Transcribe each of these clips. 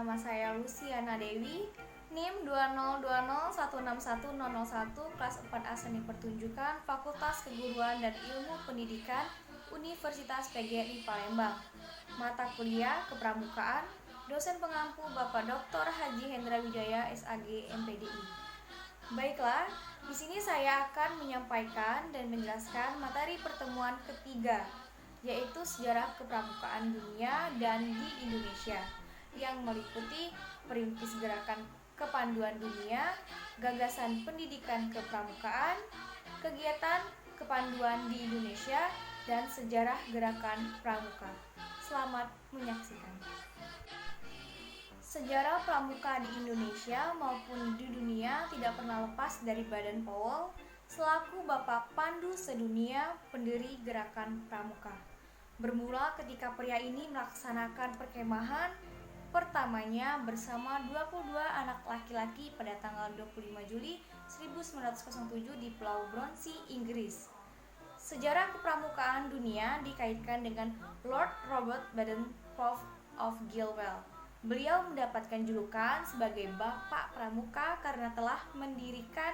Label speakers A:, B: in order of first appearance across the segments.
A: Nama saya Luciana Dewi, NIM 202016101, kelas 4A Seni Pertunjukan, Fakultas Keguruan dan Ilmu Pendidikan, Universitas PGRI Palembang. Mata kuliah Kepramukaan, dosen pengampu Bapak Dr. Haji Hendra Wijaya, SAG, MPDI. Baiklah, di sini saya akan menyampaikan dan menjelaskan materi pertemuan ketiga, yaitu sejarah kepramukaan dunia dan di Indonesia, yang meliputi perintis gerakan kepanduan dunia, gagasan pendidikan kepramukaan, kegiatan kepanduan di Indonesia, dan sejarah gerakan pramuka. Selamat menyaksikan. Sejarah pramuka di Indonesia maupun di dunia tidak pernah lepas dari Baden Powell selaku Bapak Pandu Sedunia pendiri gerakan pramuka. Bermula ketika pria ini melaksanakan perkemahan pertamanya bersama 22 anak laki-laki pada tanggal 25 Juli 1907 di Pulau Bronsey, Inggris. Sejarah kepramukaan dunia dikaitkan dengan Lord Robert Baden-Powell of Gilwell. Beliau mendapatkan julukan sebagai Bapak Pramuka karena telah mendirikan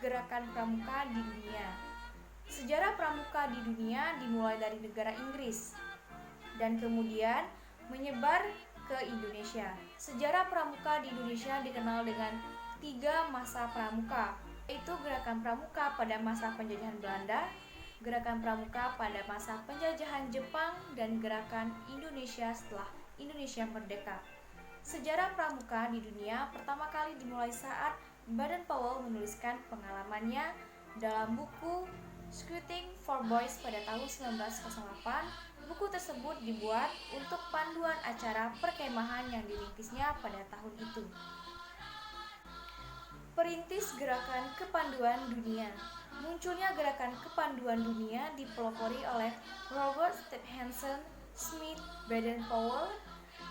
A: gerakan pramuka di dunia. Sejarah pramuka di dunia dimulai dari negara Inggris dan kemudian menyebar ke Indonesia. Sejarah pramuka di Indonesia dikenal dengan 3 masa pramuka, yaitu gerakan pramuka pada masa penjajahan Belanda, gerakan pramuka pada masa penjajahan Jepang, dan gerakan Indonesia setelah Indonesia merdeka. Sejarah pramuka di dunia pertama kali dimulai saat Baden-Powell menuliskan pengalamannya dalam buku Scouting for Boys pada tahun 1908. Buku tersebut dibuat untuk panduan acara perkemahan yang dirintisnya pada tahun itu. Perintis gerakan kepanduan dunia. Munculnya gerakan kepanduan dunia dipelopori oleh Robert Stephenson Smith Baden-Powell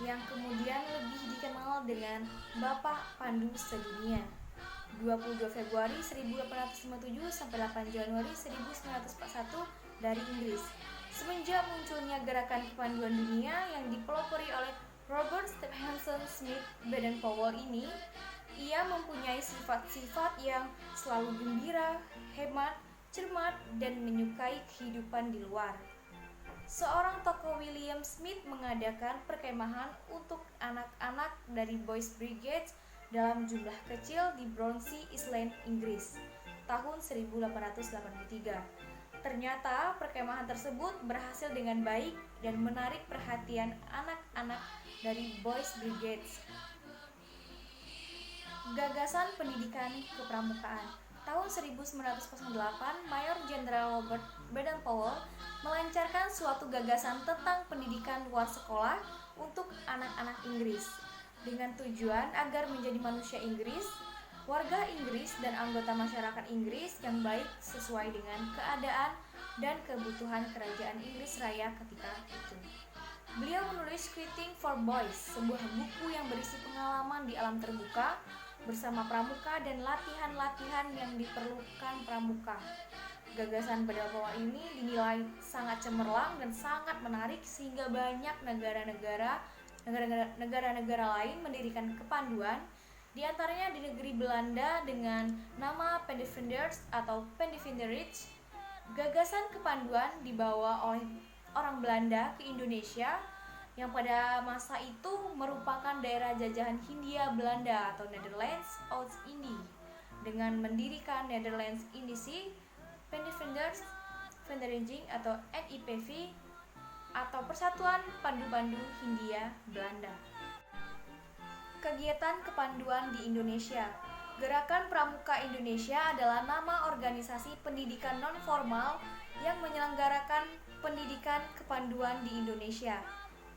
A: yang kemudian lebih dikenal dengan Bapak Pandu Sedunia. 22 Februari 1857 sampai 8 Januari 1941 dari Inggris. Semenjak munculnya gerakan kepanduan dunia yang dipelopori oleh Robert Stephenson Smith Baden-Powell ini, ia mempunyai sifat-sifat yang selalu gembira, hemat, cermat, dan menyukai kehidupan di luar. Seorang tokoh William Smith mengadakan perkemahan untuk anak-anak dari Boys Brigade dalam jumlah kecil di Bronsey Island, Inggris, tahun 1883. Ternyata perkemahan tersebut berhasil dengan baik dan menarik perhatian anak-anak dari Boys Brigade. Gagasan pendidikan kepramukaan. Tahun 1908, Mayor Jenderal Robert Baden-Powell melancarkan suatu gagasan tentang pendidikan luar sekolah untuk anak-anak Inggris dengan tujuan agar menjadi manusia Inggris, warga Inggris, dan anggota masyarakat Inggris yang baik sesuai dengan keadaan dan kebutuhan kerajaan Inggris Raya ketika itu. Beliau menulis Scouting for Boys, sebuah buku yang berisi pengalaman di alam terbuka bersama pramuka dan latihan-latihan yang diperlukan pramuka. Gagasan Baden-Powell ini dinilai sangat cemerlang dan sangat menarik sehingga banyak negara-negara lain mendirikan kepanduan, di antaranya di negeri Belanda dengan nama Pendefenders atau Pendevenderij. Gagasan kepanduan dibawa oleh orang Belanda ke Indonesia yang pada masa itu merupakan daerah jajahan Hindia Belanda atau Netherlands Oost-Indie. Dengan mendirikan Netherlands Indische Pendefenders Vereniging atau NIPV atau Persatuan Pandu-Pandu Hindia Belanda. Kegiatan kepanduan di Indonesia. Gerakan Pramuka Indonesia adalah nama organisasi pendidikan non-formal yang menyelenggarakan pendidikan kepanduan di Indonesia.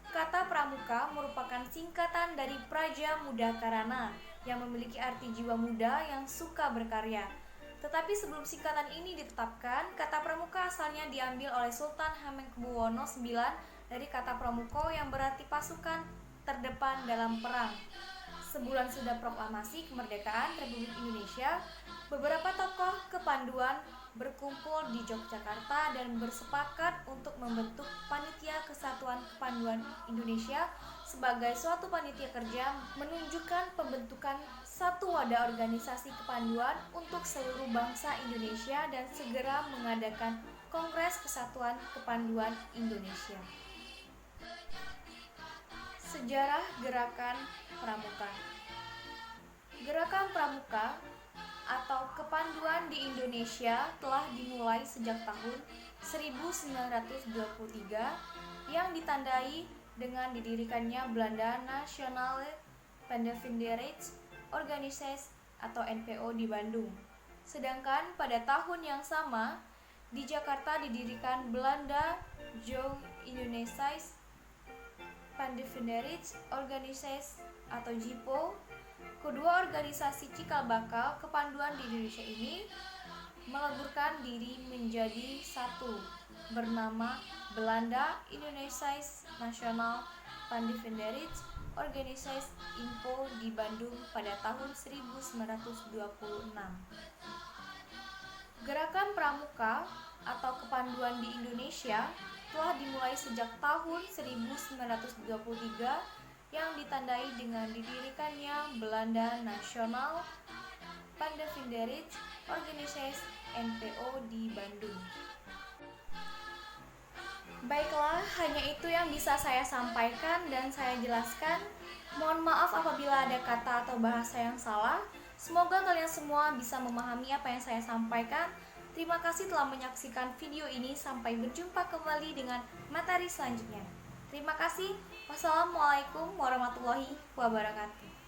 A: Kata pramuka merupakan singkatan dari Praja Muda Karana yang memiliki arti jiwa muda yang suka berkarya. Tetapi sebelum singkatan ini ditetapkan, kata pramuka asalnya diambil oleh Sultan Hamengkubuwono IX dari kata pramuka yang berarti pasukan terdepan dalam perang. Sebulan sudah proklamasi kemerdekaan Republik Indonesia, beberapa tokoh kepanduan berkumpul di Yogyakarta dan bersepakat untuk membentuk Panitia Kesatuan Kepanduan Indonesia sebagai suatu panitia kerja menunjukkan pembentukan satu wadah organisasi kepanduan untuk seluruh bangsa Indonesia dan segera mengadakan Kongres Kesatuan Kepanduan Indonesia. Sejarah Gerakan Pramuka. Gerakan Pramuka atau kepanduan di Indonesia telah dimulai sejak tahun 1923 yang ditandai dengan didirikannya Belanda Nationale Pandevinderij Organisatie atau NPO di Bandung. Sedangkan pada tahun yang sama di Jakarta didirikan Belanda Jong Indonesisch Pandevinderij Organisatie atau JIPO. Kedua organisasi cikal bakal kepanduan di Indonesia ini meleburkan diri menjadi satu, bernama Belanda Indonesisch Nationale Pandevinderij Organisatie INPO di Bandung pada tahun 1926. Gerakan Pramuka atau kepanduan di Indonesia telah dimulai sejak tahun 1923 yang ditandai dengan didirikannya Belanda Nationale Pandevinderij Organisatie NPO di Bandung. Baiklah, hanya itu yang bisa saya sampaikan dan saya jelaskan. Mohon maaf apabila ada kata atau bahasa yang salah. Semoga kalian semua bisa memahami apa yang saya sampaikan. Terima kasih telah menyaksikan video ini. Sampai berjumpa kembali dengan materi selanjutnya. Terima kasih. Wassalamualaikum warahmatullahi wabarakatuh.